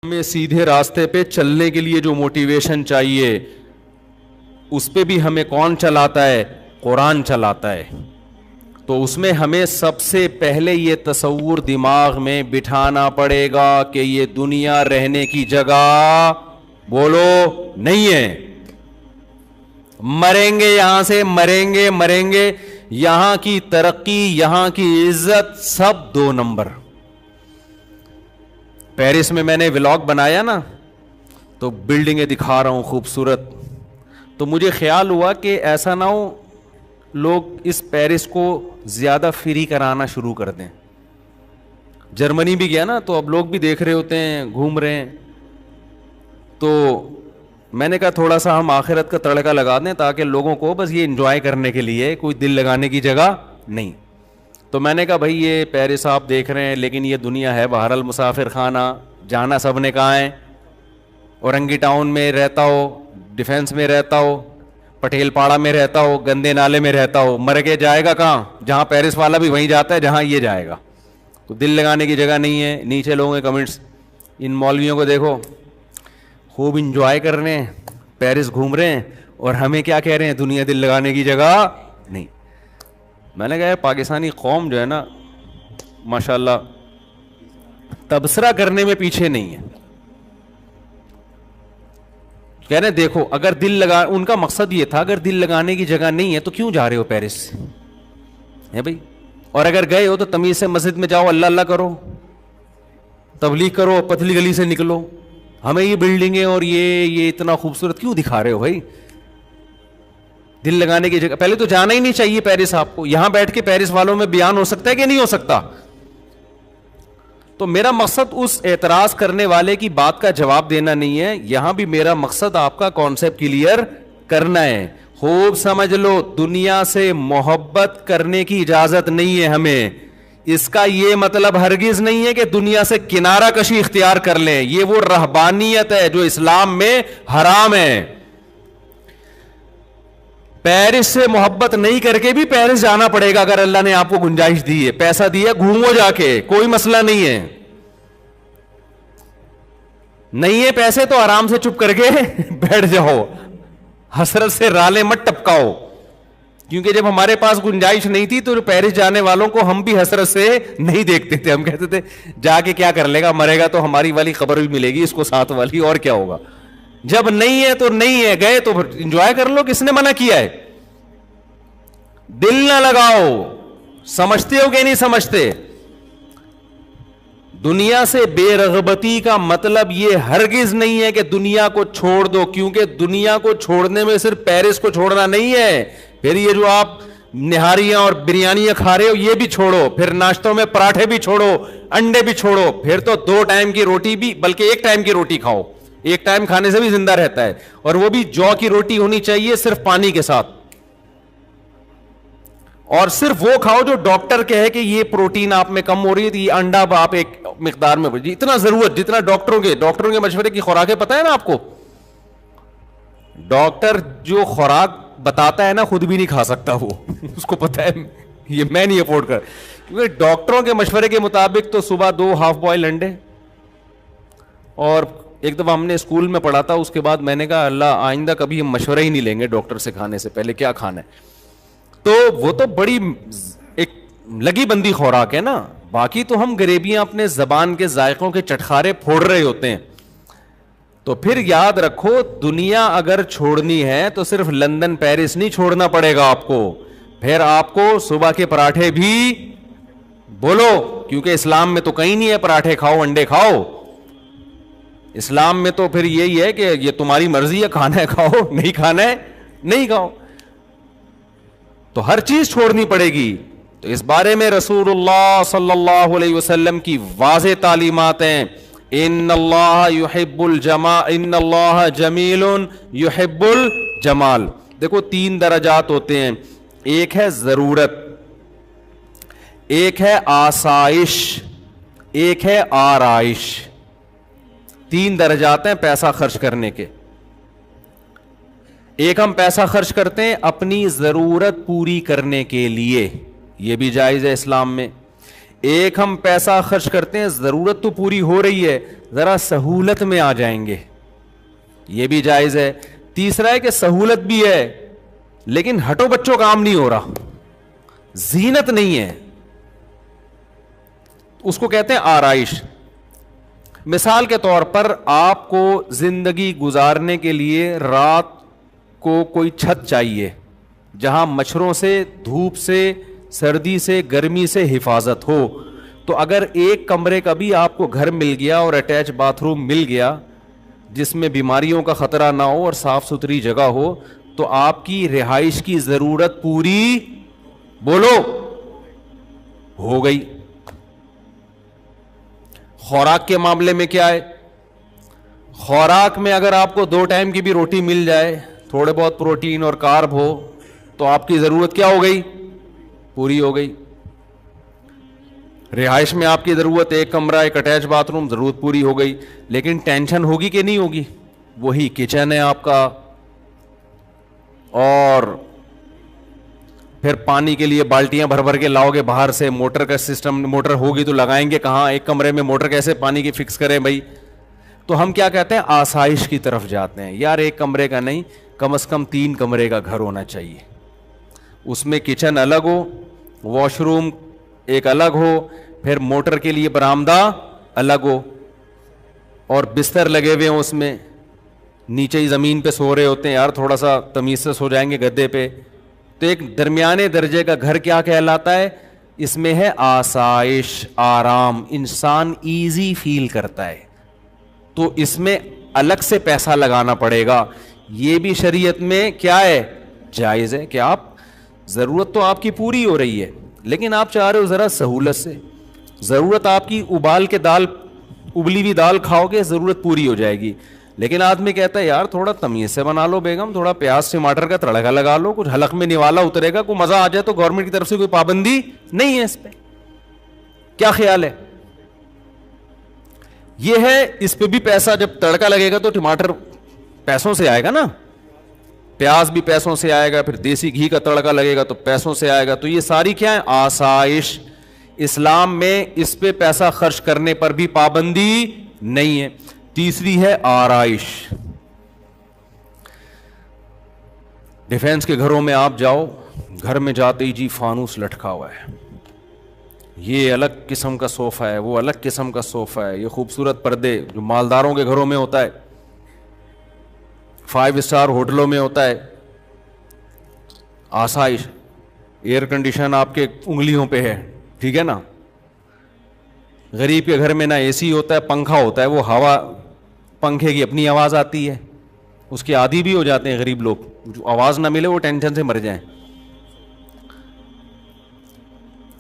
ہمیں سیدھے راستے پہ چلنے کے لیے جو موٹیویشن چاہیے اس پہ بھی ہمیں کون چلاتا ہے؟ قرآن چلاتا ہے. تو اس میں ہمیں سب سے پہلے یہ تصور دماغ میں بٹھانا پڑے گا کہ یہ دنیا رہنے کی جگہ بولو نہیں ہے. مریں گے یہاں سے، مریں گے. یہاں کی ترقی، یہاں کی عزت سب 2 نمبر. پیرس میں نے ولاگ بنایا نا، تو بلڈنگیں دکھا رہا ہوں خوبصورت، تو مجھے خیال ہوا کہ ایسا نہ ہو لوگ اس پیرس کو زیادہ فری کرانا شروع کر دیں. جرمنی بھی گیا نا، تو اب لوگ بھی دیکھ رہے ہوتے ہیں، گھوم رہے ہیں. تو میں نے کہا تھوڑا سا ہم آخرت کا تڑکا لگا دیں تاکہ لوگوں کو بس یہ انجوائے کرنے کے لیے، کوئی دل لگانے کی جگہ نہیں. تو میں نے کہا بھائی یہ پیرس آپ دیکھ رہے ہیں، لیکن یہ دنیا ہے بہرحال مسافر خانہ، جانا سب نے کہاں ہے. اورنگی ٹاؤن میں رہتا ہو، ڈیفینس میں رہتا ہو، پٹیل پاڑا میں رہتا ہو، گندے نالے میں رہتا ہو، مر کے جائے گا کہاں؟ جہاں پیرس والا بھی وہیں جاتا ہے جہاں یہ جائے گا. تو دل لگانے کی جگہ نہیں ہے. نیچے لوگوں کے کمنٹس، ان مولویوں کو دیکھو خوب انجوائے کر رہے ہیں، پیرس گھوم رہے ہیں، اور ہمیں کیا کہہ رہے ہیں؟ دنیا دل لگانے کی جگہ نہیں. میں نے کہا پاکستانی قوم جو ہے نا ماشاءاللہ تبصرہ کرنے میں پیچھے نہیں ہے. کہہ رہے دیکھو اگر دل لگا، ان کا مقصد یہ تھا اگر دل لگانے کی جگہ نہیں ہے تو کیوں جا رہے ہو پیرس ہے بھائی. اور اگر گئے ہو تو تمیز سے مسجد میں جاؤ، اللہ اللہ کرو، تبلیغ کرو، پتلی گلی سے نکلو. ہمیں یہ بلڈنگیں اور یہ اتنا خوبصورت کیوں دکھا رہے ہو بھائی؟ دل لگانے کی جگہ پہلے تو جانا ہی نہیں چاہیے پیرس آپ کو. یہاں بیٹھ کے پیرس والوں میں بیان ہو سکتا ہے کہ نہیں ہو سکتا؟ تو میرا مقصد اس اعتراض کرنے والے کی بات کا جواب دینا نہیں ہے، یہاں بھی میرا مقصد آپ کا کانسیپٹ کلیئر کرنا ہے. خوب سمجھ لو، دنیا سے محبت کرنے کی اجازت نہیں ہے ہمیں. اس کا یہ مطلب ہرگز نہیں ہے کہ دنیا سے کنارہ کشی اختیار کر لیں. یہ وہ رہبانیت ہے جو اسلام میں حرام ہے. پیرس سے محبت نہیں کر کے بھی پیرس جانا پڑے گا اگر اللہ نے آپ کو گنجائش دی ہے، پیسہ دیا، گھومو جا کے، کوئی مسئلہ نہیں ہے. نہیں ہے پیسے تو آرام سے چپ کر کے بیٹھ جاؤ، حسرت سے رالے مت ٹپکاؤ. کیونکہ جب ہمارے پاس گنجائش نہیں تھی تو پیرس جانے والوں کو ہم بھی حسرت سے نہیں دیکھتے تھے. ہم کہتے تھے جا کے کیا کر لے گا، مرے گا تو ہماری والی خبر بھی ملے گی اس کو، ساتھ والی، اور کیا ہوگا. جب نہیں ہے تو نہیں ہے، گئے تو انجوائے کر لو. کس نے منع کیا ہے؟ دل نہ لگاؤ. سمجھتے ہو کہ نہیں سمجھتے؟ دنیا سے بے رغبتی کا مطلب یہ ہرگز نہیں ہے کہ دنیا کو چھوڑ دو، کیونکہ دنیا کو چھوڑنے میں صرف پیرس کو چھوڑنا نہیں ہے. پھر یہ جو آپ نہاریاں اور بریانیاں کھا رہے ہو یہ بھی چھوڑو، پھر ناشتوں میں پراٹھے بھی چھوڑو، انڈے بھی چھوڑو، پھر تو 2 ٹائم کی روٹی بھی، بلکہ 1 ٹائم کی روٹی کھاؤ. 1 ٹائم کھانے سے بھی زندہ رہتا ہے، اور وہ بھی جو کی روٹی ہونی چاہیے صرف پانی کے ساتھ. اور صرف وہ کھاؤ جو ڈاکٹر کہے کہ یہ پروٹین آپ میں کم ہو رہی ہے، یہ انڈا آپ ایک مقدار میں اتنا ضرورت جتنا ڈاکٹروں کے مشورے کی خوراکیں پتہ ہے نا آپ کو. ڈاکٹر جو خوراک بتاتا ہے نا خود بھی نہیں کھا سکتا وہ اس کو پتہ ہے یہ میں نہیں افورڈ کر. کیونکہ ڈاکٹروں کے مشورے کے مطابق تو صبح 2 ہاف بوائل انڈے. اور ایک دفعہ ہم نے اسکول میں پڑھا تھا، اس کے بعد میں نے کہا اللہ آئندہ کبھی ہم مشورہ ہی نہیں لیں گے ڈاکٹر سے کھانے سے پہلے کیا کھانا ہے. تو وہ تو بڑی ایک لگی بندی خوراک ہے نا. باقی تو ہم غریبیاں اپنے زبان کے ذائقوں کے چٹخارے پھوڑ رہے ہوتے ہیں. تو پھر یاد رکھو دنیا اگر چھوڑنی ہے تو صرف لندن پیرس نہیں چھوڑنا پڑے گا آپ کو، پھر آپ کو صبح کے پراٹھے بھی بولو، کیونکہ اسلام میں تو کہیں نہیں ہے پراٹھے کھاؤ انڈے کھاؤ. اسلام میں تو پھر یہی ہے کہ یہ تمہاری مرضی ہے، کھانا ہے کھاؤ، نہیں کھانا ہے نہیں کھاؤ. تو ہر چیز چھوڑنی پڑے گی. تو اس بارے میں رسول اللہ صلی اللہ علیہ وسلم کی واضح تعلیمات ہیں. ان اللہ یحب الجمال، ان اللہ جمیل یحب الجمال. دیکھو 3 درجات ہوتے ہیں، ایک ہے ضرورت، ایک ہے آسائش، ایک ہے آرائش. 3 درجات ہیں پیسہ خرچ کرنے کے. ایک ہم پیسہ خرچ کرتے ہیں اپنی ضرورت پوری کرنے کے لیے، یہ بھی جائز ہے اسلام میں. ایک ہم پیسہ خرچ کرتے ہیں, ضرورت تو پوری ہو رہی ہے, ذرا سہولت میں آ جائیں گے, یہ بھی جائز ہے. تیسرا ہے کہ سہولت بھی ہے لیکن ہٹو بچوں کام نہیں ہو رہا, زینت نہیں ہے, اس کو کہتے ہیں آرائش. مثال کے طور پر آپ کو زندگی گزارنے کے لیے رات کو کوئی چھت چاہیے جہاں مچھروں سے, دھوپ سے, سردی سے, گرمی سے حفاظت ہو. تو اگر ایک کمرے کا بھی آپ کو گھر مل گیا اور اٹیچ باتھ روم مل گیا جس میں بیماریوں کا خطرہ نہ ہو اور صاف ستھری جگہ ہو, تو آپ کی رہائش کی ضرورت پوری, بولو, ہو گئی. خوراک کے معاملے میں کیا ہے؟ خوراک میں اگر آپ کو 2 ٹائم کی بھی روٹی مل جائے, تھوڑے بہت پروٹین اور کارب ہو, تو آپ کی ضرورت کیا ہو گئی؟ پوری ہو گئی. رہائش میں آپ کی ضرورت ایک کمرہ, ایک اٹیچ باتھ روم, ضرورت پوری ہو گئی. لیکن ٹینشن ہوگی کہ نہیں ہوگی؟ وہی کچن ہے آپ کا, اور پھر پانی کے لیے بالٹیاں بھر بھر کے لاؤ گے باہر سے, موٹر کا سسٹم, موٹر ہوگی تو لگائیں گے کہاں, ایک کمرے میں موٹر کیسے پانی کی فکس کریں بھائی. تو ہم کیا کہتے ہیں؟ آسائش کی طرف جاتے ہیں. یار ایک کمرے کا نہیں, کم از کم 3 کمرے کا گھر ہونا چاہیے, اس میں کچن الگ ہو, واش روم ایک الگ ہو, پھر موٹر کے لیے برآمدہ الگ ہو, اور بستر لگے ہوئے ہوں اس میں, نیچے ہی زمین پہ سو رہے ہوتے ہیں, یار تھوڑا سا تمیز سے سو جائیں گے گدے پہ. تو ایک درمیانے درجے کا گھر کیا کہلاتا ہے؟ اس میں ہے آسائش, آرام, انسان ایزی فیل کرتا ہے. تو اس میں الگ سے پیسہ لگانا پڑے گا. یہ بھی شریعت میں کیا ہے؟ جائز ہے کہ آپ, ضرورت تو آپ کی پوری ہو رہی ہے لیکن آپ چاہ رہے ہو ذرا سہولت سے. ضرورت آپ کی ابال کے دال, ابلی ہوئی دال کھاؤ گے, ضرورت پوری ہو جائے گی. لیکن آدمی کہتا ہے یار تھوڑا تمیز سے بنا لو بیگم, تھوڑا پیاز ٹماٹر کا تڑکا لگا لو, کچھ حلق میں نوالا اترے گا, کوئی مزہ آ جائے. تو گورنمنٹ کی طرف سے کوئی پابندی نہیں ہے اس پہ. کیا خیال ہے؟ یہ ہے, اس پہ بھی پیسہ, جب تڑکا لگے گا تو ٹماٹر پیسوں سے آئے گا نا, پیاز بھی پیسوں سے آئے گا, پھر دیسی گھی کا تڑکا لگے گا تو پیسوں سے آئے گا. تو یہ ساری کیا ہے؟ آسائش. اسلام میں اس پہ پیسہ خرچ کرنے پر بھی پابندی نہیں ہے. تیسری ہے آرائش. ڈیفینس کے گھروں میں آپ جاؤ, گھر میں جاتے ہی جی فانوس لٹکا ہوا ہے, یہ الگ قسم کا صوفہ ہے, وہ الگ قسم کا صوفہ ہے, یہ خوبصورت پردے جو مالداروں کے گھروں میں ہوتا ہے, 5 اسٹار ہوٹلوں میں ہوتا ہے. آسائش, ایئر کنڈیشن آپ کے انگلیوں پہ ہے, ٹھیک ہے نا. غریب کے گھر میں نہ اے سی ہوتا ہے, پنکھا ہوتا ہے, وہ ہوا, پنکھے کی اپنی آواز آتی ہے, اس کے عادی بھی ہو جاتے ہیں غریب لوگ, جو آواز نہ ملے وہ ٹینشن سے مر جائیں.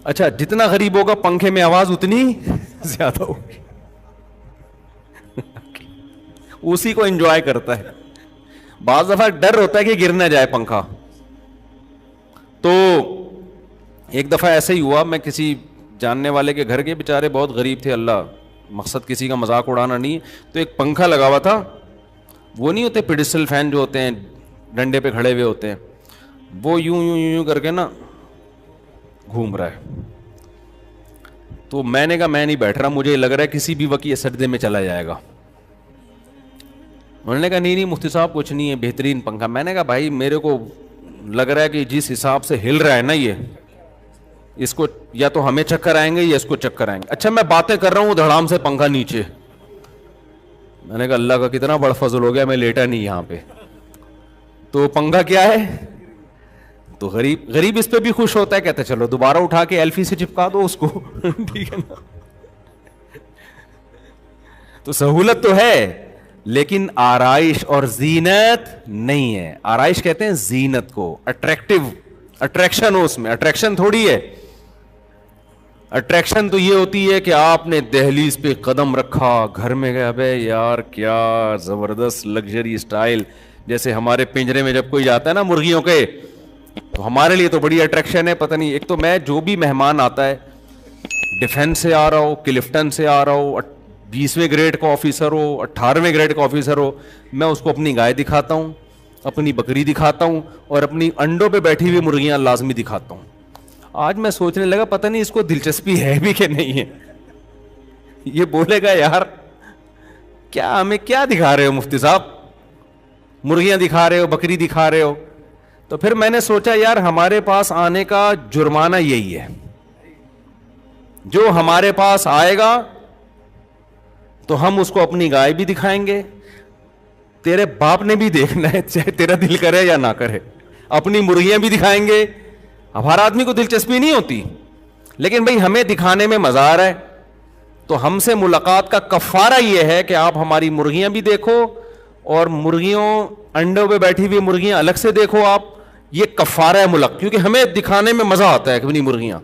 اچھا, جتنا غریب ہوگا پنکھے میں آواز اتنی زیادہ ہوگی, اسی کو انجوائے کرتا ہے. بعض دفعہ ڈر ہوتا ہے کہ گر نہ جائے پنکھا. تو ایک دفعہ ایسے ہی ہوا, میں کسی جاننے والے کے گھر کے, بیچارے بہت غریب تھے, اللہ, مقصد کسی کا مذاق اڑانا نہیں. تو ایک پنکھا لگا ہوا تھا, وہ نہیں ہوتے پیڈسٹل فین جو ہوتے ہیں ڈنڈے پہ کھڑے ہوئے ہوتے ہیں, وہ یوں یوں یوں کر کے نا گھوم رہا ہے. تو میں نے کہا میں نہیں بیٹھ رہا, مجھے لگ رہا ہے کسی بھی وقت یہ سجدے میں چلا جائے گا. انہوں نے کہا نہیں مفتی صاحب کچھ نہیں ہے, بہترین پنکھا. میں نے کہا بھائی میرے کو لگ رہا ہے کہ جس حساب سے ہل رہا ہے نا یہ, اس کو یا تو ہمیں چکر آئیں گے یا اس کو چکر آئیں گے. اچھا میں باتیں کر رہا ہوں, دھڑام سے پنکھا نیچے. میں نے کہا اللہ کا کتنا بڑا فضل ہو گیا, میں لیٹا نہیں یہاں پہ. تو پنکھا کیا ہے, تو غریب اس پہ بھی خوش ہوتا ہے, کہتا ہے چلو دوبارہ اٹھا کے ایلفی سے چپکا دو اس کو, ٹھیک ہے نا. تو سہولت تو ہے لیکن آرائش اور زینت نہیں ہے. آرائش کہتے ہیں زینت کو, اٹریکشن ہو اس میں, اٹریکشن تھوڑی ہے. اٹریکشن تو یہ ہوتی ہے کہ آپ نے دہلیز پہ قدم رکھا, گھر میں گیا, بے یار کیا زبردست لگژری اسٹائل. جیسے ہمارے پنجرے میں جب کوئی جاتا ہے نا مرغیوں کے, تو ہمارے لیے تو بڑی اٹریکشن ہے. پتہ نہیں, ایک تو میں جو بھی مہمان آتا ہے, ڈیفینس سے آ رہا ہو, کلفٹن سے آ رہا ہو, 20ویں گریڈ کا آفیسر ہو, 18ویں گریڈ کا آفیسر ہو, میں اس کو اپنی گائے دکھاتا ہوں, اپنی بکری دکھاتا ہوں, اور اپنی انڈوں پہ بیٹھی ہوئی مرغیاں لازمی دکھاتا ہوں. آج میں سوچنے لگا پتہ نہیں اس کو دلچسپی ہے بھی کہ نہیں ہے. یہ بولے گا یار کیا ہمیں کیا دکھا رہے ہو مفتی صاحب, مرغیاں دکھا رہے ہو, بکری دکھا رہے ہو. تو پھر میں نے سوچا یار ہمارے پاس آنے کا جرمانہ یہی ہے, جو ہمارے پاس آئے گا تو ہم اس کو اپنی گائے بھی دکھائیں گے, تیرے باپ نے بھی دیکھنا ہے چاہے تیرا دل کرے یا نہ کرے, اپنی مرغیاں بھی دکھائیں گے. اب ہر آدمی کو دلچسپی نہیں ہوتی, لیکن بھئی ہمیں دکھانے میں مزہ آ رہا ہے, تو ہم سے ملاقات کا کفارہ یہ ہے کہ آپ ہماری مرغیاں بھی دیکھو اور مرغیوں انڈوں پہ بیٹھی ہوئی مرغیاں الگ سے دیکھو آپ. یہ کفارہ ہے ملاقات, کیونکہ ہمیں دکھانے میں مزہ آتا ہے اپنی مرغیاں.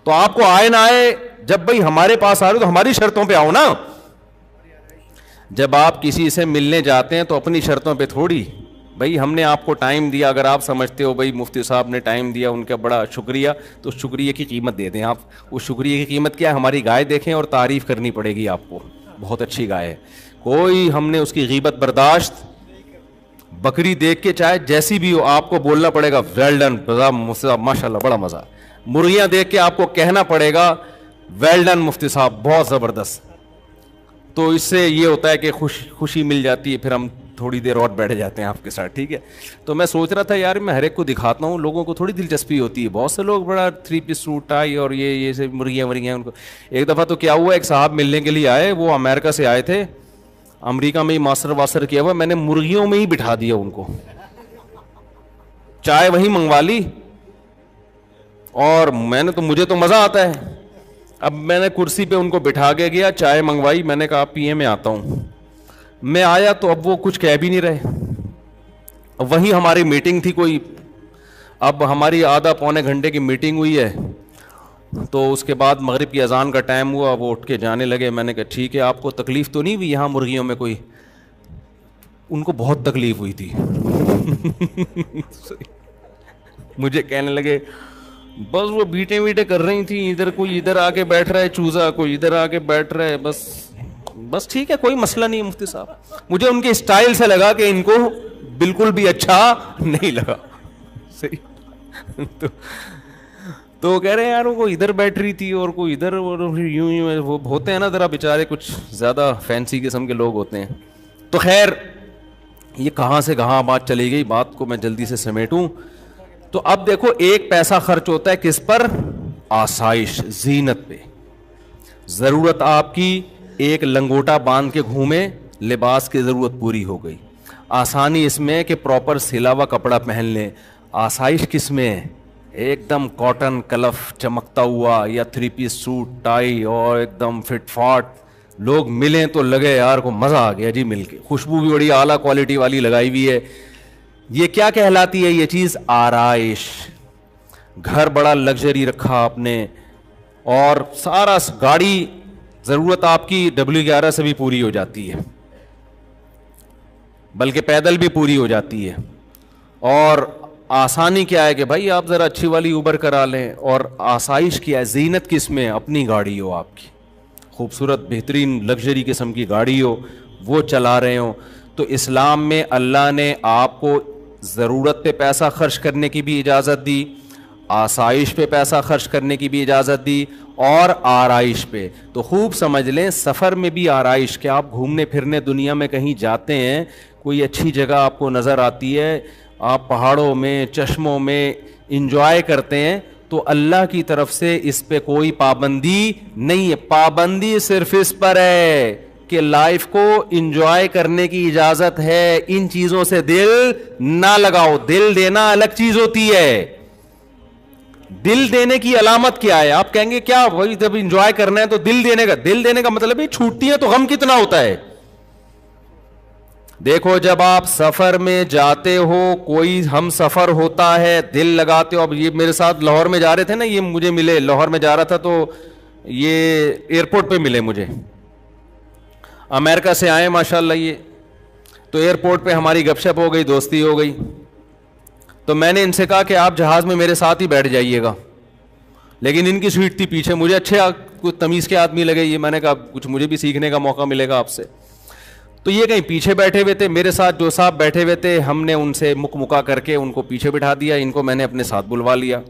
تو آپ کو آئے نہ آئے, جب بھئی ہمارے پاس آ رہے تو ہماری شرطوں پہ آؤ نا. جب آپ کسی سے ملنے جاتے ہیں تو اپنی شرطوں پہ تھوڑی, بھئی ہم نے آپ کو ٹائم دیا, اگر آپ سمجھتے ہو بھئی مفتی صاحب نے ٹائم دیا ان کا بڑا شکریہ, تو اس شکریہ کی قیمت دے دیں آپ. اس شکریہ کی قیمت کیا ہے, ہماری گائے دیکھیں اور تعریف کرنی پڑے گی آپ کو, بہت اچھی گائے ہے. کوئی ہم نے اس کی غیبت برداشت, بکری دیکھ کے چاہے جیسی بھی ہو آپ کو بولنا پڑے گا ویل ڈن مفتی صاحب ماشاء اللہ بڑا مزہ. مرغیاں دیکھ کے آپ کو کہنا پڑے گا ویل ڈن مفتی صاحب بہت زبردست. تو اس سے یہ ہوتا ہے کہ خوشی مل جاتی ہے, پھر ہم تھوڑی دیر اور بیٹھ جاتے ہیں آپ کے ساتھ, ٹھیک ہے. تو میں سوچ رہا تھا یار میں ہر ایک کو دکھاتا ہوں, لوگوں کو تھوڑی دلچسپی ہوتی ہے. بہت سے لوگ بڑا 3 پیس سوٹ ٹائی اور یہ سے مرغیاں ان کو. ایک دفعہ تو کیا ہوا, ایک صاحب ملنے کے لیے آئے, وہ امریکہ سے آئے تھے, امریکہ میں ہی ماسٹر واسٹر کیا ہوا, میں نے مرغیوں میں ہی بٹھا دیا ان کو, چائے وہیں منگوا لی, اور میں نے تو مجھے تو مزہ آتا ہے. اب میں نے کرسی پہ ان کو بٹھا کے گیا, چائے منگوائی, میں نے کہا آپ پیے میں آتا ہوں. میں آیا تو اب وہ کچھ کہہ بھی نہیں رہے. وہیں ہماری میٹنگ تھی کوئی, اب ہماری آدھا پونے گھنٹے کی میٹنگ ہوئی ہے, تو اس کے بعد مغرب کی اذان کا ٹائم ہوا, وہ اٹھ کے جانے لگے. میں نے کہا ٹھیک ہے, آپ کو تکلیف تو نہیں ہوئی یہاں مرغیوں میں کوئی؟ ان کو بہت تکلیف ہوئی تھی. مجھے کہنے لگے بس وہ بیٹیں ویٹیں کر رہی تھیں, ادھر کوئی ادھر آ کے بیٹھ رہا ہے چوزا, کوئی ادھر آ کے بیٹھ رہا ہے, بس ٹھیک ہے کوئی مسئلہ نہیں مفتی صاحب. مجھے ان کے اسٹائل سے لگا کہ ان کو بالکل بھی اچھا نہیں لگا. صحیح. تو کہہ رہے ہیں یار وہ ادھر بیٹھ رہی تھی اور کوئی ادھر, یوں وہ ہوتے ہیں نا ذرا بیچارے کچھ زیادہ فینسی قسم کے لوگ ہوتے ہیں. تو خیر یہ کہاں سے کہاں بات چلی گئی, بات کو میں جلدی سے سمیٹوں. تو اب دیکھو ایک پیسہ خرچ ہوتا ہے کس پر؟ آسائش, زینت پہ. ضرورت آپ کی ایک لنگوٹا باندھ کے گھومے, لباس کی ضرورت پوری ہو گئی. آسانی اس میں کہ پراپر سلا ہوا کپڑا پہن لیں. آسائش کس میں ہے؟ ایک دم کاٹن کلف چمکتا ہوا, یا 3 پیس سوٹ ٹائی اور ایک دم فٹ فاٹ. لوگ ملیں تو لگے یار کو مزہ آ گیا جی مل کے, خوشبو بھی بڑی اعلیٰ کوالٹی والی لگائی ہوئی ہے. یہ کیا کہلاتی ہے یہ چیز؟ آرائش. گھر بڑا لگژری رکھا آپ نے, اور سارا گاڑی ضرورت آپ کی W11 سے بھی پوری ہو جاتی ہے, بلکہ پیدل بھی پوری ہو جاتی ہے. اور آسانی کیا ہے کہ بھائی آپ ذرا اچھی والی اوبر کرا لیں. اور آسائش کیا ہے, زینت کس میں؟ اپنی گاڑی ہو آپ کی, خوبصورت بہترین لگژری قسم کی گاڑی ہو, وہ چلا رہے ہوں. تو اسلام میں اللہ نے آپ کو ضرورت پہ پیسہ خرچ کرنے کی بھی اجازت دی, آسائش پہ پیسہ خرچ کرنے کی بھی اجازت دی, اور آرائش پہ. تو خوب سمجھ لیں سفر میں بھی آرائش, کہ آپ گھومنے پھرنے دنیا میں کہیں جاتے ہیں, کوئی اچھی جگہ آپ کو نظر آتی ہے, آپ پہاڑوں میں چشموں میں انجوائے کرتے ہیں, تو اللہ کی طرف سے اس پہ کوئی پابندی نہیں ہے. پابندی صرف اس پر ہے کہ لائف کو انجوائے کرنے کی اجازت ہے, ان چیزوں سے دل نہ لگاؤ. دل دینا الگ چیز ہوتی ہے. دل دینے کی علامت کیا ہے؟ آپ کہیں گے کیا وہی جب انجوائے کرنا ہے تو دل دینے کا مطلب ہے چھوٹتی ہے تو غم کتنا ہوتا ہے. دیکھو جب آپ سفر میں جاتے ہو, کوئی ہم سفر ہوتا ہے, دل لگاتے ہو. اب یہ میرے ساتھ لاہور میں جا رہے تھے نا, یہ مجھے ملے, لاہور میں جا رہا تھا تو یہ ایئرپورٹ پہ ملے مجھے, امریکہ سے آئے ماشاءاللہ. یہ تو ایئرپورٹ پہ ہماری گپ شپ ہو گئی, دوستی ہو گئی. تو میں نے ان سے کہا کہ آپ جہاز میں میرے ساتھ ہی بیٹھ جائیے گا, لیکن ان کی سیٹ تھی پیچھے. مجھے اچھے کچھ تمیز کے آدمی لگے یہ, میں نے کہا کچھ مجھے بھی سیکھنے کا موقع ملے گا آپ سے. تو یہ کہیں پیچھے بیٹھے ہوئے تھے, میرے ساتھ جو صاحب بیٹھے ہوئے تھے ہم نے ان سے مکا کر کے ان کو پیچھے بٹھا دیا, ان کو میں نے اپنے ساتھ بلوا لیا.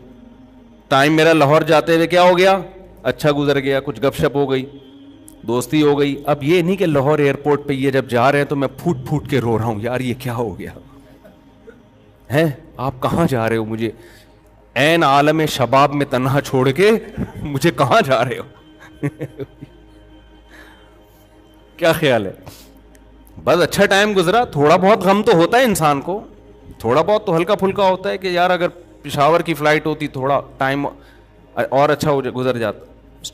ٹائم میرا لاہور جاتے ہوئے کیا ہو گیا, اچھا گزر گیا, کچھ گپ شپ ہو گئی, دوستی ہو گئی. اب یہ نہیں کہ لاہور ایئرپورٹ پہ یہ جب جا رہے ہیں تو میں پھوٹ پھوٹ کے رو رہا ہوں, یار یہ کیا ہو گیا ہے, آپ کہاں جا رہے ہو, مجھے عین عالم شباب میں تنہا چھوڑ کے مجھے کہاں جا رہے ہو کیا خیال ہے؟ بس اچھا ٹائم گزرا, تھوڑا بہت غم تو ہوتا ہے انسان کو, تھوڑا بہت تو ہلکا پھلکا ہوتا ہے کہ یار اگر پشاور کی فلائٹ ہوتی تھوڑا ٹائم اور اچھا گزر جاتا.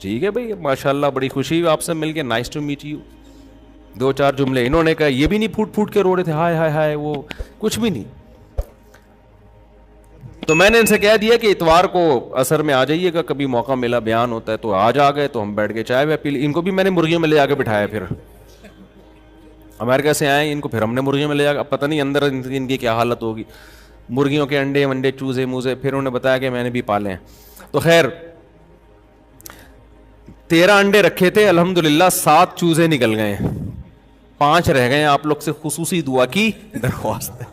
ٹھیک ہے بھائی, ماشاء اللہ بڑی خوشی ہوئی آپ سے مل کے, نائس ٹو میٹ یو. 2-4 جملے انہوں نے کہا, یہ بھی نہیں پھوٹ پھوٹ کے رو رہے تھے ہائے ہائے ہائے, وہ کچھ بھی نہیں. تو میں نے ان سے کہہ دیا کہ اتوار کو عصر میں آ جائیے گا, کبھی موقع ملا بیان ہوتا ہے تو آج آ گئے, تو ہم بیٹھ کے چائے پی لی. ان کو بھی میں نے مرغیوں میں لے جا کے بٹھایا, پھر امریکہ سے آئے ان کو پھر ہم نے مرغیوں میں لے جا کے, اب پتہ نہیں اندر ان کی کیا حالت ہوگی, مرغیوں کے انڈے ونڈے چوزے موزے, پھر انہوں نے بتایا کہ میں نے بھی پالے ہیں. تو خیر 13 انڈے رکھے تھے, الحمدللہ 7 چوزے نکل گئے, 5 رہ گئے. آپ لوگ سے خصوصی دعا کی درخواست ہے,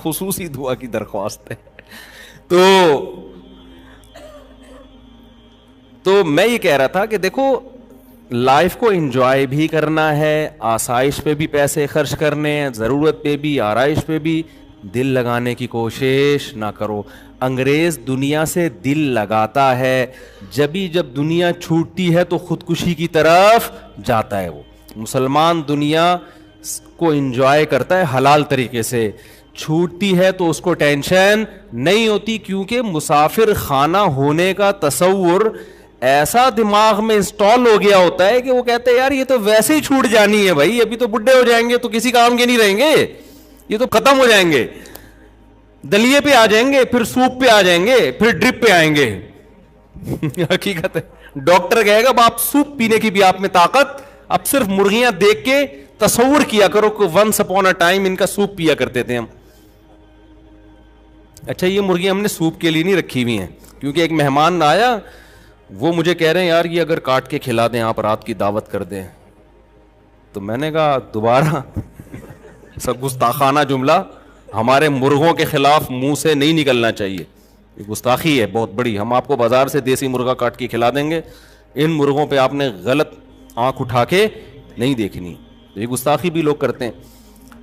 خصوصی دعا کی درخواست ہے. تو میں یہ کہہ رہا تھا کہ دیکھو لائف کو انجوائے بھی کرنا ہے, آسائش پہ بھی پیسے خرچ کرنے ہیں, ضرورت پہ بھی, آرائش پہ بھی, دل لگانے کی کوشش نہ کرو. انگریز دنیا سے دل لگاتا ہے, جب دنیا چھوٹتی ہے تو خودکشی کی طرف جاتا ہے. وہ مسلمان دنیا کو انجوائے کرتا ہے حلال طریقے سے, چھوٹتی ہے تو اس کو ٹینشن نہیں ہوتی, کیونکہ مسافر خانہ ہونے کا تصور ایسا دماغ میں انسٹال ہو گیا ہوتا ہے کہ وہ کہتے ہیں یار یہ تو ویسے ہی چھوٹ جانی ہے بھائی, ابھی تو بڈھے ہو جائیں گے تو کسی کام کے نہیں رہیں گے, یہ تو ختم ہو جائیں گے, دلیے پہ آ جائیں گے, پھر سوپ پہ آ جائیں گے, پھر ڈرپ پہ آئیں گے. حقیقت ہے, ڈاکٹر کہے گا آپ سوپ پینے کی بھی آپ میں طاقت, اب صرف مرغیاں دیکھ کے تصور کیا کرو کہ ونس اپون اے ٹائم ان کا سوپ پیا کرتے تھے ہم. اچھا یہ مرغیاں ہم نے سوپ کے لیے نہیں رکھی ہوئی ہیں, کیونکہ ایک مہمان آیا, وہ مجھے کہہ رہے ہیں یار یہ اگر کاٹ کے کھلا دیں آپ, رات کی دعوت کر دیں. تو میں نے کہا دوبارہ سب گستاخانہ جملہ ہمارے مرغوں کے خلاف منہ سے نہیں نکلنا چاہیے, یہ گستاخی ہے بہت بڑی. ہم آپ کو بازار سے دیسی مرغا کاٹ کے کھلا دیں گے, ان مرغوں پہ آپ نے غلط آنکھ اٹھا کے نہیں دیکھنی, یہ گستاخی بھی لوگ کرتے ہیں.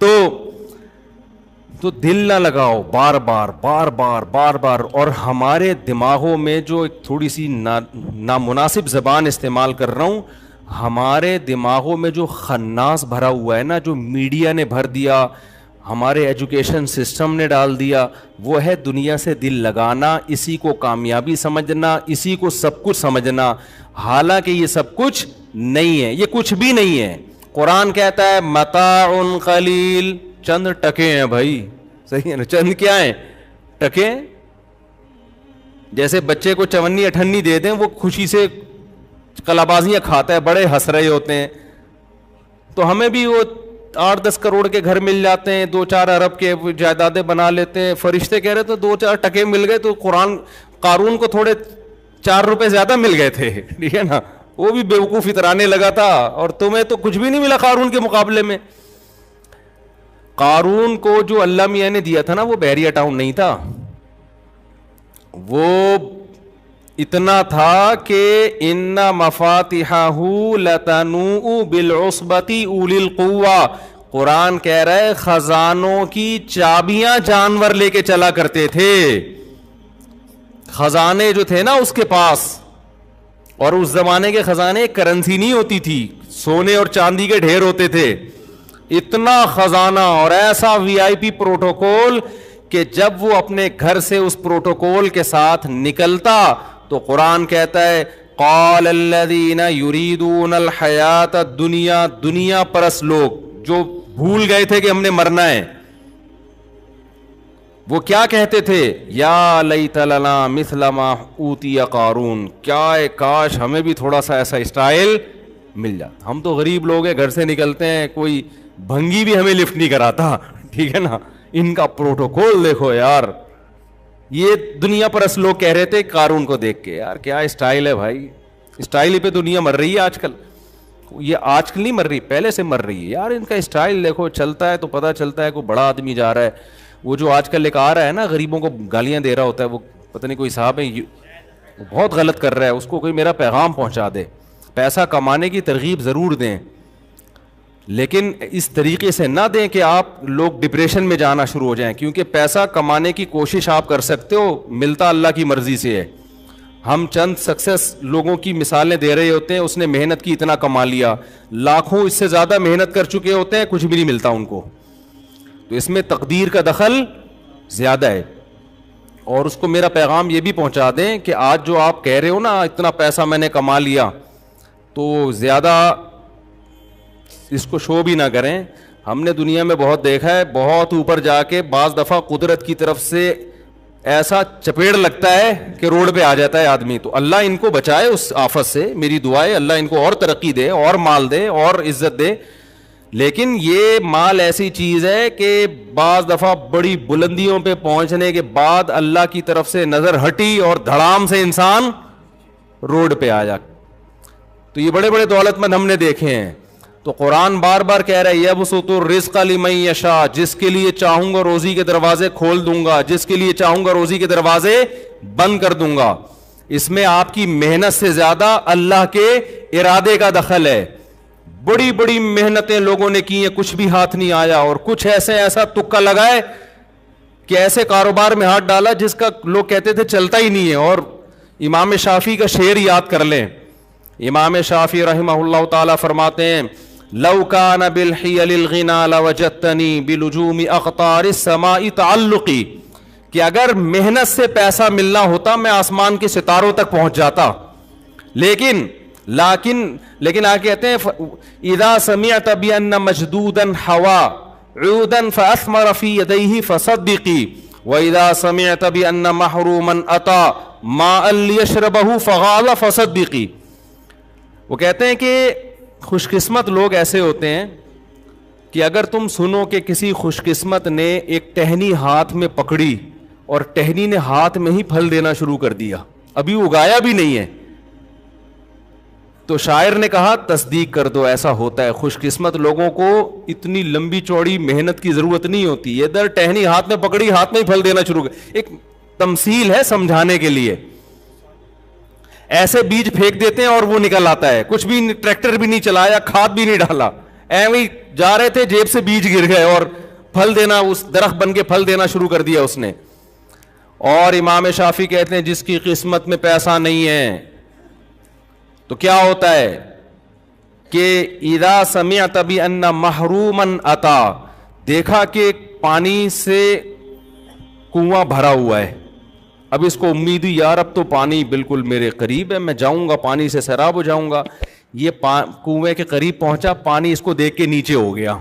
تو دل نہ لگاؤ بار بار بار بار بار بار. اور ہمارے دماغوں میں جو ایک تھوڑی سی نامناسب زبان استعمال کر رہا ہوں, ہمارے دماغوں میں جو خناس بھرا ہوا ہے نا, جو میڈیا نے بھر دیا, ہمارے ایجوکیشن سسٹم نے ڈال دیا, وہ ہے دنیا سے دل لگانا, اسی کو کامیابی سمجھنا, اسی کو سب کچھ سمجھنا. حالانکہ یہ سب کچھ نہیں ہے, یہ کچھ بھی نہیں ہے. قرآن کہتا ہے متاع قلیل, چند ٹکے ہیں بھائی, صحیح ہے نا, چند کیا ہیں, ٹکے. جیسے بچے کو چونی اٹھنی دے دیں, وہ خوشی سے کلابازیاں کھاتا ہے, بڑے ہنس رہے ہوتے ہیں. تو ہمیں بھی وہ 8-10 کروڑ کے گھر مل جاتے ہیں, 2-4 ارب کے جائیدادیں بنا لیتے ہیں. فرشتے کہہ رہے تو 2-4 ٹکے مل گئے, تو قارون کو تھوڑے 4 روپے زیادہ مل گئے تھے, ٹھیک ہے نا, وہ بھی بیوقوف اترانے لگا تھا, اور تمہیں تو کچھ بھی نہیں ملا قارون کے مقابلے میں. قارون کو جو اللہ میاں نے دیا تھا نا, وہ بحریہ ٹاؤن نہیں تھا, وہ اتنا تھا کہ ان مفاتحہ لتنوء بالعصبۃ اولی القوہ. قرآن کہہ رہا ہے خزانوں کی چابیاں جانور لے کے چلا کرتے تھے, خزانے جو تھے نا اس کے پاس. اور اس زمانے کے خزانے کرنسی نہیں ہوتی تھی, سونے اور چاندی کے ڈھیر ہوتے تھے. اتنا خزانہ اور ایسا وی آئی پی پروٹوکول کہ جب وہ اپنے گھر سے اس پروٹوکول کے ساتھ نکلتا تو قرآن کہتا ہے قال الذین یریدون الحیات الدنیا, دنیا پرست لوگ جو بھول گئے تھے کہ ہم نے مرنا ہے, وہ کیا کہتے تھے, یا لیت لنا مثل ما اوتی قارون, کیا کاش ہمیں بھی تھوڑا سا ایسا اسٹائل مل جاتا. ہم تو غریب لوگ ہیں, گھر سے نکلتے ہیں, کوئی بھنگی بھی ہمیں لفٹ نہیں کراتا, ٹھیک ہے نا. ان کا پروٹوکول دیکھو یار. یہ دنیا پرست لوگ کہہ رہے تھے قارون کو دیکھ کے, یار کیا اسٹائل ہے بھائی, اسٹائل ہی پہ دنیا مر رہی ہے آج کل. یہ آج کل نہیں مر رہی, پہلے سے مر رہی ہے یار. ان کا اسٹائل دیکھو, چلتا ہے تو پتہ چلتا ہے کوئی بڑا آدمی جا رہا ہے. وہ جو آج کل ایک آ رہا ہے نا, غریبوں کو گالیاں دے رہا ہوتا ہے, وہ پتہ نہیں کوئی صاحب ہے وہ بہت غلط کر رہا ہے, اس کو کوئی میرا پیغام پہنچا دے. پیسہ کمانے کی ترغیب ضرور دیں, لیکن اس طریقے سے نہ دیں کہ آپ لوگ ڈپریشن میں جانا شروع ہو جائیں, کیونکہ پیسہ کمانے کی کوشش آپ کر سکتے ہو, ملتا اللہ کی مرضی سے ہے. ہم چند سکسیس لوگوں کی مثالیں دے رہے ہوتے ہیں, اس نے محنت کی اتنا کما لیا, لاکھوں اس سے زیادہ محنت کر چکے ہوتے ہیں, کچھ بھی نہیں ملتا ان کو. تو اس میں تقدیر کا دخل زیادہ ہے. اور اس کو میرا پیغام یہ بھی پہنچا دیں کہ آج جو آپ کہہ رہے ہو نا اتنا پیسہ میں نے کما لیا, تو زیادہ اس کو شو بھی نہ کریں. ہم نے دنیا میں بہت دیکھا ہے, بہت اوپر جا کے بعض دفعہ قدرت کی طرف سے ایسا چپیڑ لگتا ہے کہ روڈ پہ آ جاتا ہے آدمی. تو اللہ ان کو بچائے اس آفت سے, میری دعا ہے اللہ ان کو اور ترقی دے, اور مال دے, اور عزت دے. لیکن یہ مال ایسی چیز ہے کہ بعض دفعہ بڑی بلندیوں پہ پہنچنے کے بعد اللہ کی طرف سے نظر ہٹی اور دھڑام سے انسان روڈ پہ آ جا. تو یہ بڑے بڑے دولت مند ہم نے دیکھے ہیں. تو قرآن بار بار کہہ رہا ہے یبسط الرزق لمن یشاء, جس کے لیے چاہوں گا روزی کے دروازے کھول دوں گا, جس کے لیے چاہوں گا روزی کے دروازے بند کر دوں گا. اس میں آپ کی محنت سے زیادہ اللہ کے ارادے کا دخل ہے. بڑی بڑی محنتیں لوگوں نے کی ہیں, کچھ بھی ہاتھ نہیں آیا, اور کچھ ایسا تکا لگائے کہ ایسے کاروبار میں ہاتھ ڈالا جس کا لوگ کہتے تھے چلتا ہی نہیں ہے. اور امام شافعی کا شعر یاد کر لیں. امام شافعی رحمہ اللہ تعالی فرماتے ہیں لو کان بالحیل الغنا لوجدتنی بلجوم اقطار السماء تعلقی, کہ اگر محنت سے پیسہ ملنا ہوتا میں آسمان کے ستاروں تک پہنچ جاتا. لیکن آگے کہتے ہیں اذا سمعت بان مجدودا حوا عودا فاثمر في يديه فصدقي واذا سمعت بان محروما اتى ماء ليشربه فغال فصدقي. وہ کہتے ہیں کہ خوش قسمت لوگ ایسے ہوتے ہیں کہ اگر تم سنو کہ کسی خوش قسمت نے ایک ٹہنی ہاتھ میں پکڑی اور ٹہنی نے ہاتھ میں ہی پھل دینا شروع کر دیا, ابھی اگایا بھی نہیں ہے, تو شاعر نے کہا تصدیق کر دو ایسا ہوتا ہے. خوش قسمت لوگوں کو اتنی لمبی چوڑی محنت کی ضرورت نہیں ہوتی, ادھر ٹہنی ہاتھ میں پکڑی ہاتھ میں ہی پھل دینا شروع کر. ایک تمثیل ہے سمجھانے کے لیے. ایسے بیج پھینک دیتے ہیں اور وہ نکل آتا ہے, کچھ بھی ٹریکٹر بھی نہیں چلایا, کھاد بھی نہیں ڈالا, ایویں جا رہے تھے جیب سے بیج گر گئے اور پھل دینا, اس درخت بن کے پھل دینا شروع کر دیا اس نے. اور امام شافعی کہتے ہیں جس کی قسمت میں پیسہ نہیں ہے تو کیا ہوتا ہے کہ اذا سمعت بان محروما اتا, دیکھا کہ پانی سے کنواں بھرا ہوا ہے, اب اس کو امید ہوئی یار اب تو پانی بالکل میرے قریب ہے, میں جاؤں گا پانی سے سیراب ہو جاؤں گا. یہ کنویں کے قریب پہنچا, پانی اس کو دیکھ کے نیچے ہو گیا.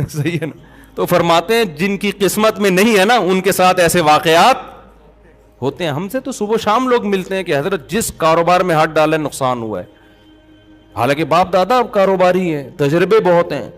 صحیح ہے نا. تو فرماتے ہیں جن کی قسمت میں نہیں ہے نا ان کے ساتھ ایسے واقعات ہوتے ہیں. ہم سے تو صبح شام لوگ ملتے ہیں کہ حضرت جس کاروبار میں ہاتھ ڈالے نقصان ہوا ہے, حالانکہ باپ دادا کاروباری ہیں, تجربے بہت ہیں.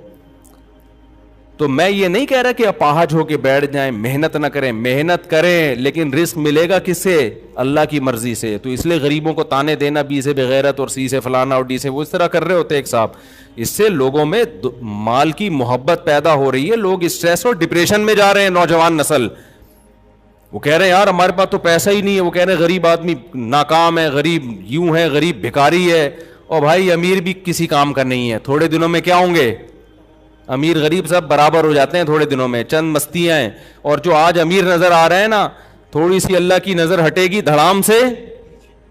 تو میں یہ نہیں کہہ رہا کہ اپاہج ہو کے بیٹھ جائیں, محنت نہ کریں, محنت کریں, لیکن رزق ملے گا کس سے؟ اللہ کی مرضی سے. تو اس لیے غریبوں کو تانے دینا بی سے بغیرت اور سی سے فلانا اور ڈی سے وہ اس طرح کر رہے ہوتے ایک صاحب, اس سے لوگوں میں مال کی محبت پیدا ہو رہی ہے, لوگ اسٹریس اور ڈپریشن میں جا رہے ہیں. نوجوان نسل وہ کہہ رہے ہیں یار ہمارے پاس تو پیسہ ہی نہیں ہے, وہ کہہ رہے ہیں غریب آدمی ناکام ہے, غریب یوں ہے, غریب بھکاری ہے. اور بھائی امیر بھی کسی کام کا نہیں ہے, تھوڑے دنوں میں کیا ہوں گے, امیر غریب سب برابر ہو جاتے ہیں تھوڑے دنوں میں, چند مستیاں ہیں. اور جو آج امیر نظر آ رہے ہیں نا, تھوڑی سی اللہ کی نظر ہٹے گی دھڑام سے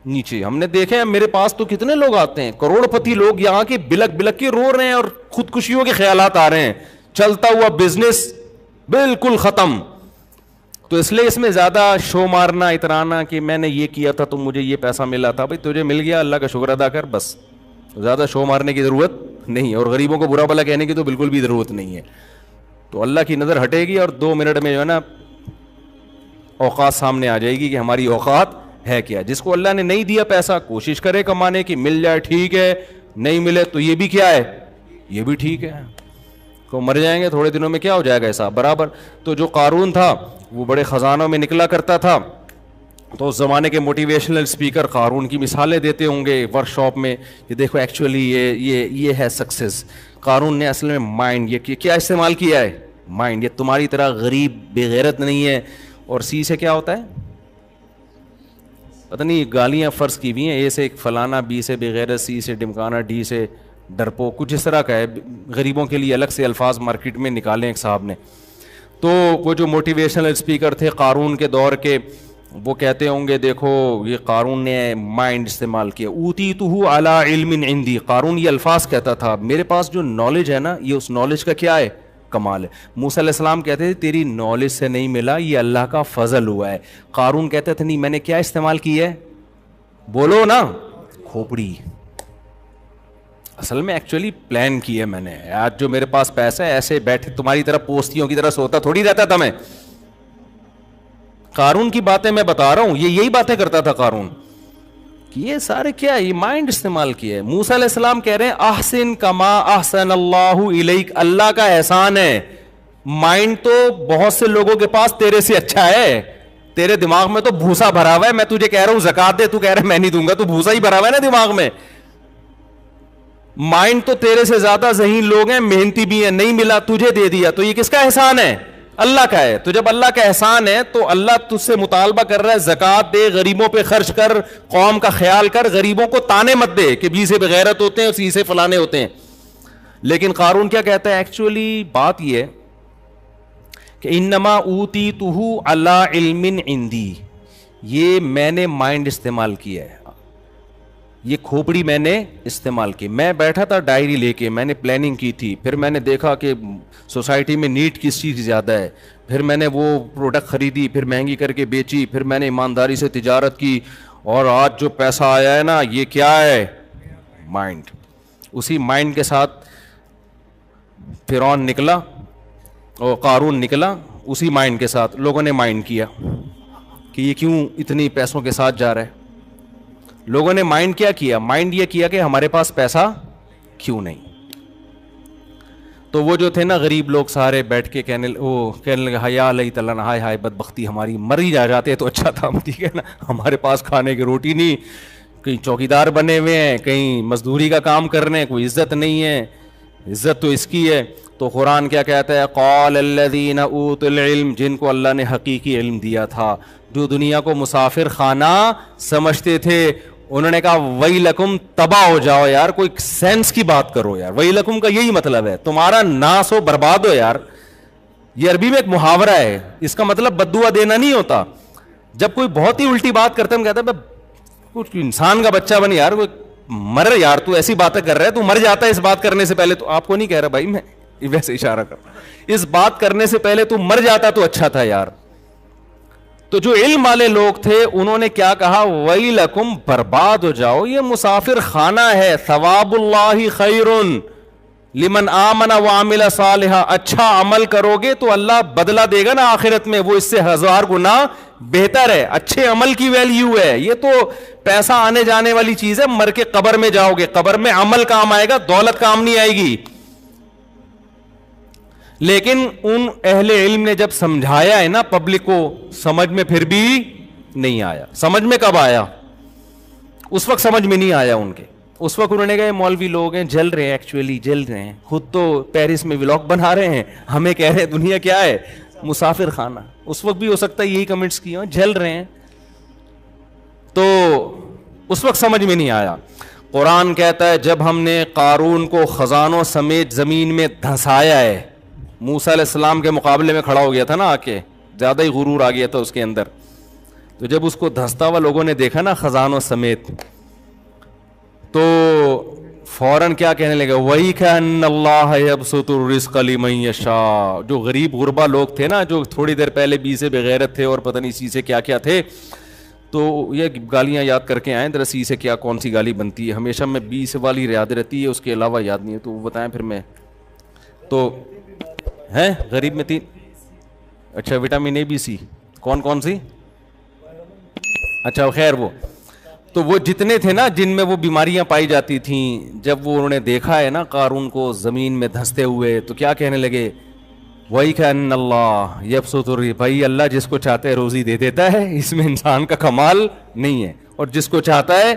نیچے. ہم نے دیکھے ہیں میرے پاس تو کتنے لوگ آتے ہیں, کروڑ پتی لوگ یہاں کے بلک بلک کے رو رہے ہیں اور خودکشیوں کے خیالات آ رہے ہیں, چلتا ہوا بزنس بالکل ختم. تو اس لیے اس میں زیادہ شو مارنا اترانا کہ میں نے یہ کیا تھا تو مجھے یہ پیسہ ملا تھا, بھائی تجھے مل گیا اللہ کا شکر ادا کر, بس زیادہ شو مارنے کی ضرورت نہیں ہے. اور غریبوں کو برا بھلا کہنے کی تو بالکل بھی ضرورت نہیں ہے. تو اللہ کی نظر ہٹے گی اور 2 منٹ میں جو ہے نا اوقات سامنے آ جائے گی کہ ہماری اوقات ہے کیا. جس کو اللہ نے نہیں دیا پیسہ کوشش کرے کمانے کی, مل جائے ٹھیک ہے, نہیں ملے تو یہ بھی کیا ہے, یہ بھی ٹھیک ہے. کو مر جائیں گے تھوڑے دنوں میں, کیا ہو جائے گا حساب برابر. تو جو قارون تھا وہ بڑے خزانوں میں نکلا کرتا تھا, تو اس زمانے کے موٹیویشنل اسپیکر قارون کی مثالیں دیتے ہوں گے ورک شاپ میں کہ دیکھو ایکچولی یہ ہے سکسیس. قارون نے اصل میں مائنڈ یہ کیا استعمال کیا ہے, مائنڈ. یہ تمہاری طرح غریب بے غیرت نہیں ہے. اور سی سے کیا ہوتا ہے, پتہ نہیں گالیاں فرض کی ہوئی ہیں، اے سے فلانا، بی سے بغیرت، سی سے ڈمکانا، ڈی سے ڈرپو، کچھ اس طرح کا ہے. غریبوں کے لیے الگ سے الفاظ مارکیٹ میں نکالے ایک صاحب نے. تو وہ جو موٹیویشنل اسپیکر تھے قارون کے دور کے، وہ کہتے ہوں گے دیکھو یہ قارون نے مائنڈ استعمال کیا. اوتیتہ علی علم عندی، قارون یہ الفاظ کہتا تھا میرے پاس جو نالج ہے نا، یہ اس نالج کا کیا ہے؟ کمال ہے. موسیٰ علیہ السلام کہتے تھے تیری نالج سے نہیں ملا، یہ اللہ کا فضل ہوا ہے. قارون کہتے تھے نہیں میں نے کیا استعمال کی ہے؟ بولو نا، کھوپڑی. اصل میں ایکچولی پلان کی ہے میں نے. آج جو میرے پاس پیسہ ہے ایسے بیٹھے تمہاری طرح پوستیوں کی طرح سوتا تھوڑی رہتا تھا میں. قارون کی باتیں میں بتا رہا ہوں، یہ یہی باتیں کرتا تھا قارون. یہ سارے کیا ہے؟ یہ مائنڈ استعمال کیا ہے. موسیٰ علیہ السلام کہہ رہے ہیں احسن کما احسن اللہ الیک، اللہ کا احسان ہے. مائنڈ تو بہت سے لوگوں کے پاس تیرے سے اچھا ہے. تیرے دماغ میں تو بھوسا بھرا ہوا ہے. میں تجھے کہہ رہا ہوں زکات دے، تو کہہ رہا ہے میں نہیں دوں گا، تو بھوسا ہی بھرا ہوا ہے نا دماغ میں. مائنڈ تو تیرے سے زیادہ ذہین لوگ ہیں، محنتی بھی ہیں، نہیں ملا تجھے دے دیا. تو یہ کس کا احسان ہے؟ اللہ کا ہے. تو جب اللہ کا احسان ہے تو اللہ تجھ سے مطالبہ کر رہا ہے زکات دے، غریبوں پہ خرچ کر، قوم کا خیال کر، غریبوں کو تانے مت دے کہ بی سے بغیرت ہوتے ہیں اور سی سے فلانے ہوتے ہیں. لیکن قارون کیا کہتا ہے؟ ایکچولی بات یہ ہے کہ انما اوتیتہ علی علم عندی، یہ میں نے مائنڈ استعمال کیا ہے، یہ کھوپڑی میں نے استعمال کی. میں بیٹھا تھا ڈائری لے کے، میں نے پلاننگ کی تھی، پھر میں نے دیکھا کہ سوسائٹی میں نیڈ کس چیز زیادہ ہے، پھر میں نے وہ پروڈکٹ خریدی، پھر مہنگی کر کے بیچی، پھر میں نے ایمانداری سے تجارت کی، اور آج جو پیسہ آیا ہے نا یہ کیا ہے؟ مائنڈ. اسی مائنڈ کے ساتھ فرعون نکلا اور قارون نکلا، اسی مائنڈ کے ساتھ لوگوں نے مائنڈ کیا کہ یہ کیوں اتنی پیسوں کے ساتھ جا رہا ہے. لوگوں نے مائنڈ کیا کیا؟ مائنڈ یہ کیا کہ ہمارے پاس پیسہ کیوں نہیں. تو وہ جو تھے نا غریب لوگ سارے بیٹھ کے کہنے لگے حیا علیہ تعالیٰ، ہائے ہائے بدبختی ہماری، مر ہی جا جاتے تو اچھا تھا. ٹھیک ہے نا، ہمارے پاس کھانے کی روٹی نہیں، کہیں چوکیدار بنے ہوئے ہیں، کہیں مزدوری کا کام کر رہے ہیں، کوئی عزت نہیں ہے. عزت تو اس کی ہے. تو قرآن کیا کہتا ہے؟ قال الذین اوتوا العلم، جن کو اللہ نے حقیقی علم دیا تھا، جو دنیا کو مسافر خانہ سمجھتے تھے، انہوں نے کہا ویلکم، تباہ ہو جاؤ یار. کوئی سینس کی بات کرو یار. ویلکم کا یہی مطلب ہے تمہارا ناس ہو، برباد ہو یار. یہ عربی میں ایک محاورہ ہے، اس کا مطلب بد دعا دینا نہیں ہوتا. جب کوئی بہت ہی الٹی بات کرتا ہے ہم کہتے ہیں کچھ انسان کا بچہ بن یار، کوئی مر یار، تو ایسی باتیں کر رہا ہے، تو مر جاتا ہے اس بات کرنے سے پہلے. تو آپ کو نہیں کہہ رہا بھائی، میں ویسے اشارہ کر رہا ہوں، اس بات کرنے سے پہلے تو مر جاتا تو اچھا تھا یار. تو جو علم والے لوگ تھے انہوں نے کیا کہا؟ ویلکم، برباد ہو جاؤ، یہ مسافر خانہ ہے. ثواب اللہ خیر لمن آمن وعمل صالحا، اچھا عمل کرو گے تو اللہ بدلہ دے گا نا آخرت میں، وہ اس سے 1000 گنا بہتر ہے. اچھے عمل کی ویلیو ہے. یہ تو پیسہ آنے جانے والی چیز ہے، مر کے قبر میں جاؤ گے، قبر میں عمل کام آئے گا، دولت کام نہیں آئے گی. لیکن ان اہل علم نے جب سمجھایا ہے نا پبلک کو، سمجھ میں پھر بھی نہیں آیا. سمجھ میں کب آیا؟ اس وقت سمجھ میں نہیں آیا ان کے. اس وقت انہوں نے کہا مولوی لوگ ہیں، جل رہے ہیں، ایکچولی جل رہے ہیں، خود تو پیرس میں ولاگ بنا رہے ہیں، ہمیں کہہ رہے ہیں دنیا کیا ہے؟ مسافر خانہ. اس وقت بھی ہو سکتا ہے یہی کمنٹس کیے ہوں، جل رہے ہیں. تو اس وقت سمجھ میں نہیں آیا. قرآن کہتا ہے جب ہم نے قارون کو خزانوں سمیت زمین میں دھنسایا ہے، موسیٰ علیہ السلام کے مقابلے میں کھڑا ہو گیا تھا نا، آ کے زیادہ ہی غرور آ گیا تھا اس کے اندر. تو جب اس کو دھنستا ہوا لوگوں نے دیکھا نا خزانوں سمیت، تو فوراً کیا کہنے لگا؟ وَإِكَأَنَّ اللَّهَ يَبْسُطُ الرِّزْقَ لِمَن يَشَاءُ. جو غریب غربا لوگ تھے نا، جو تھوڑی دیر پہلے بی سے بغیرت تھے اور پتہ نہیں سی سے کیا کیا تھے، تو یہ گالیاں یاد کر کے آئیں ذرا، سی سے کیا کون سی گالی بنتی ہے. ہمیشہ میں بی سے والی یاد رہتی ہے، اس کے علاوہ یاد نہیں ہے. تو وہ بتائیں پھر میں تو ہے غریب میں 3. اچھا وٹامن اے بی سی کون کون سی؟ اچھا خیر وہ تو وہ جتنے تھے نا جن میں وہ بیماریاں پائی جاتی تھیں، جب وہ انہوں نے دیکھا ہے نا قارون کو زمین میں دھنستے ہوئے، تو کیا کہنے لگے؟ وَإِكَأَنَّ اللَّهَ يَبْسُطُ الرِّزْقَ. بھائی اللہ جس کو چاہتا ہے روزی دے دیتا ہے، اس میں انسان کا کمال نہیں ہے، اور جس کو چاہتا ہے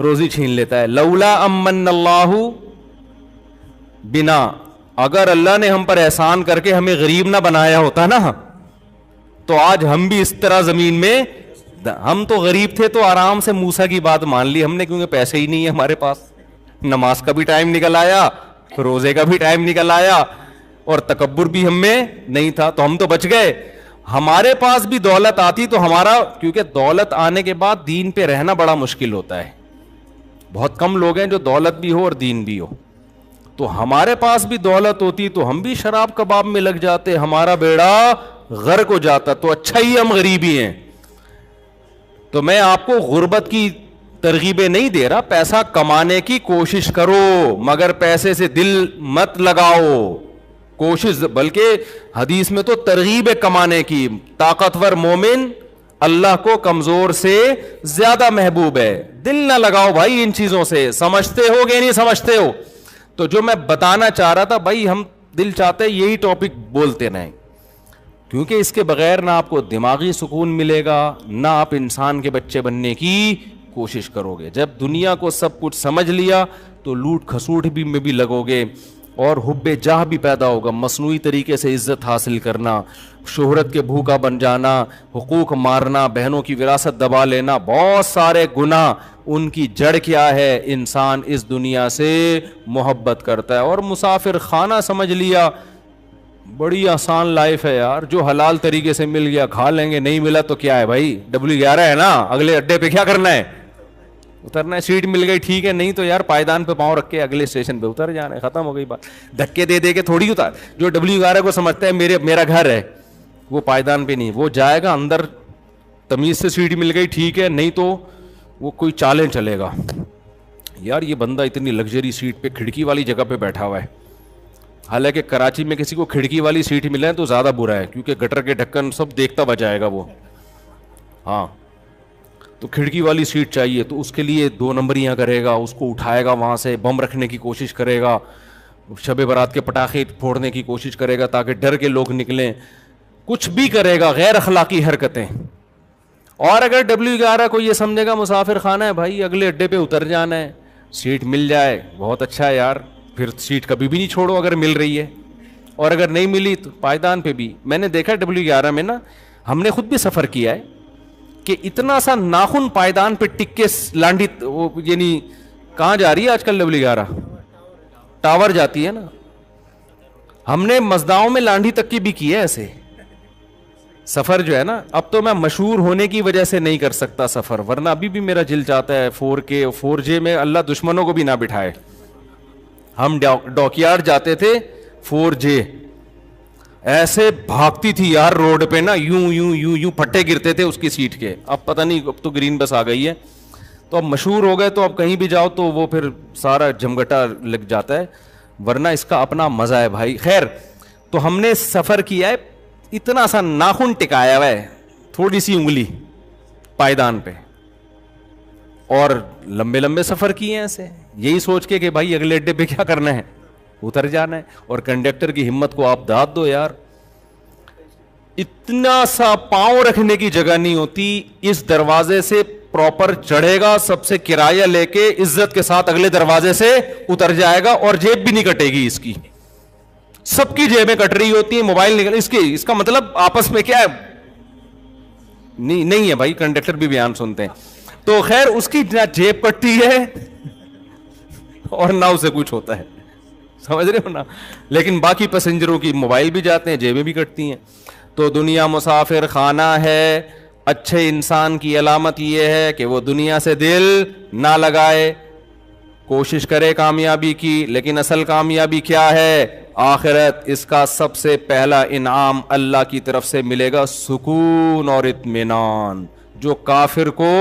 روزی چھین لیتا ہے. لولا امن اللہ بنا، اگر اللہ نے ہم پر احسان کر کے ہمیں غریب نہ بنایا ہوتا نا، تو آج ہم بھی اس طرح زمین میں ہم تو غریب تھے تو آرام سے موسیٰ کی بات مان لی ہم نے, کیونکہ پیسے ہی نہیں ہے ہمارے پاس. نماز کا بھی ٹائم نکل آیا, روزے کا بھی ٹائم نکل آیا, اور تکبر بھی ہم میں نہیں تھا, تو ہم تو بچ گئے. ہمارے پاس بھی دولت آتی تو ہمارا, کیونکہ دولت آنے کے بعد دین پہ رہنا بڑا مشکل ہوتا ہے. بہت کم لوگ ہیں جو دولت بھی ہو اور دین بھی ہو. تو ہمارے پاس بھی دولت ہوتی تو ہم بھی شراب کباب میں لگ جاتے, ہمارا بیڑا غرق ہو جاتا. تو اچھا ہی ہم غریب ہی ہیں. تو میں آپ کو غربت کی ترغیبیں نہیں دے رہا, پیسہ کمانے کی کوشش کرو مگر پیسے سے دل مت لگاؤ. کوشش, بلکہ حدیث میں تو ترغیب ہے کمانے کی. طاقتور مومن اللہ کو کمزور سے زیادہ محبوب ہے. دل نہ لگاؤ بھائی ان چیزوں سے. سمجھتے ہو کہ نہیں سمجھتے ہو؟ تو جو میں بتانا چاہ رہا تھا بھائی, ہم دل چاہتے یہی ٹاپک بولتے رہیں, کیونکہ اس کے بغیر نہ آپ کو دماغی سکون ملے گا, نہ آپ انسان کے بچے بننے کی کوشش کرو گے. جب دنیا کو سب کچھ سمجھ لیا تو لوٹ کھسوٹ بھی میں بھی لگو گے, اور حب جاہ بھی پیدا ہوگا. مصنوعی طریقے سے عزت حاصل کرنا, شہرت کے بھوکا بن جانا, حقوق مارنا, بہنوں کی وراثت دبا لینا, بہت سارے گناہ. ان کی جڑ کیا ہے؟ انسان اس دنیا سے محبت کرتا ہے. اور مسافر خانہ سمجھ لیا, بڑی آسان لائف ہے یار, جو حلال طریقے سے مل گیا کھا لیں گے, نہیں ملا تو کیا ہے بھائی, W11 ہے نا, اگلے اڈے پہ کیا کرنا ہے؟ اترنا ہے. سیٹ مل گئی ٹھیک ہے, نہیں تو یار پائیدان پہ پاؤں رکھ کے اگلے اسٹیشن پہ اتر جانا ہے, ختم ہو گئی بات. دھکے دے دے کے تھوڑی اتار. جو W11 کو سمجھتا ہے میرا گھر ہے, وہ پائیدان پہ نہیں, وہ جائے گا اندر, تمیز سے سیٹ مل گئی ٹھیک ہے, نہیں تو وہ کوئی چالیں چلے گا. یار یہ بندہ اتنی لگژری سیٹ پہ کھڑکی والی جگہ پہ بیٹھا ہوا ہے. حالانکہ کراچی میں کسی کو کھڑکی والی سیٹ ملے تو زیادہ برا ہے, کیونکہ گٹر کے ڈھکن سب دیکھتا بچائے گا وہ. ہاں تو کھڑکی والی سیٹ چاہیے, تو اس کے لیے 2 نمبریاں کرے گا, اس کو اٹھائے گا, وہاں سے بم رکھنے کی کوشش کرے گا, شب برات کے پٹاخے پھوڑنے کی کوشش کرے گا تاکہ ڈر کے لوگ نکلیں, کچھ بھی کرے گا, غیر اخلاقی حرکتیں. اور اگر W11 کو یہ سمجھے گا مسافر خانہ ہے بھائی, اگلے اڈے پہ اتر جانا ہے, سیٹ مل جائے بہت اچھا ہے یار, پھر سیٹ کبھی بھی نہیں چھوڑو اگر مل رہی ہے, اور اگر نہیں ملی تو پائیدان پہ بھی. میں نے دیکھا W11 میں نا, ہم نے خود بھی سفر کیا ہے, کہ اتنا سا ناخن پائیدان پہ ٹک کے لانڈی, یعنی کہاں جا رہی ہے آج کل W11 ٹاور جاتی ہے نا, ہم نے مزداؤں میں لانڈی تک کی بھی کی ہے ایسے سفر جو ہے نا. اب تو میں مشہور ہونے کی وجہ سے نہیں کر سکتا سفر, ورنہ ابھی بھی میرا دل چاہتا ہے 4K 4J میں, اللہ دشمنوں کو بھی نہ بٹھائے. ہم ڈاکیارڈ جاتے تھے 4J, ایسے بھاگتی تھی یار روڈ پہ نا, یوں یوں یوں یوں پھٹے گرتے تھے اس کی سیٹ کے. اب پتہ نہیں, اب تو گرین بس آ گئی ہے, تو اب مشہور ہو گئے تو اب کہیں بھی جاؤ تو وہ پھر سارا جھمگٹا لگ جاتا ہے, ورنہ اس کا اپنا مزہ ہے بھائی. خیر, تو ہم نے سفر کیا ہے, اتنا سا ناخن ٹکایا ہوا ہے, تھوڑی سی انگلی پائیدان پہ, اور لمبے لمبے سفر کیے ہیں ایسے, یہی سوچ کے کہ بھائی اگلے اڈے پہ کیا کرنا ہے, اتر جانا ہے. اور کنڈکٹر کی ہمت کو آپ داد دو یار, اتنا سا پاؤں رکھنے کی جگہ نہیں ہوتی. اس دروازے سے پراپر چڑھے گا, سب سے کرایہ لے کے عزت کے ساتھ اگلے دروازے سے اتر جائے گا, اور جیب بھی نہیں کٹے گی اس کی, سب کی جیبیں کٹ رہی ہوتی ہیں, موبائل نکل, اس کا مطلب آپس میں کیا ہے, نہیں ہے بھائی, کنڈکٹر بھی بیان سنتے ہیں. تو خیر, اس کی نہ جیب کٹتی ہے اور نہ اسے کچھ ہوتا ہے, سمجھ رہے ہو نا. لیکن باقی پیسنجروں کی موبائل بھی جاتے ہیں, جیبیں بھی کٹتی ہیں. تو دنیا مسافر خانہ ہے. اچھے انسان کی علامت یہ ہے کہ وہ دنیا سے دل نہ لگائے, کوشش کرے کامیابی کی, لیکن اصل کامیابی کیا ہے؟ آخرت. اس کا سب سے پہلا انعام اللہ کی طرف سے ملے گا سکون اور اطمینان, جو کافر کو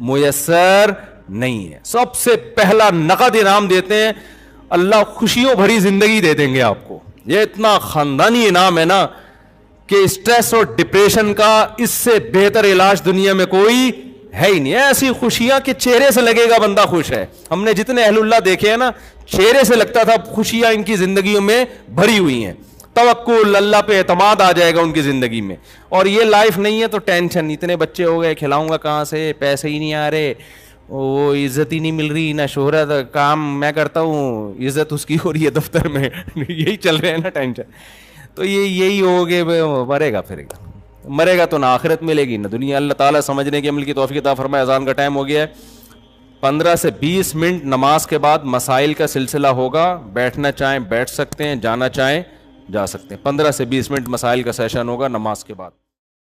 میسر نہیں ہے. سب سے پہلا نقد انعام دیتے ہیں, اللہ خوشیوں بھری زندگی دے دیں گے آپ کو. یہ اتنا خاندانی انعام ہے نا کہ اسٹریس اور ڈپریشن کا اس سے بہتر علاج دنیا میں کوئی ہے ہی نہیں. ایسی خوشیاں کہ چہرے سے لگے گا بندہ خوش ہے. ہم نے جتنے اہل اللہ دیکھے ہیں نا, چہرے سے لگتا تھا خوشیاں ان کی زندگیوں میں بھری ہوئی ہیں, توکل اللہ پہ اعتماد آ جائے گا ان کی زندگی میں. اور یہ لائف نہیں ہے تو ٹینشن, اتنے بچے ہو گئے, کھلاؤں گا کہاں سے, پیسے ہی نہیں آ رہے, وہ عزت ہی نہیں مل رہی, نہ شہرت, کام میں کرتا ہوں عزت اس کی ہو رہی ہے دفتر میں. یہی چل رہے ہیں نا ٹینشن. تو یہی ہو گئے, مرے گا پھر گا. مرے گا تو نہ آخرت ملے گی نہ دنیا. اللہ تعالیٰ سمجھنے کی عمل کی توفیق عطا فرمائے. اذان کا ٹائم ہو گیا ہے. 15 سے 20 منٹ نماز کے بعد مسائل کا سلسلہ ہوگا. بیٹھنا چاہیں بیٹھ سکتے ہیں, جانا چاہیں جا سکتے ہیں. 15 سے 20 منٹ مسائل کا سیشن ہوگا نماز کے بعد.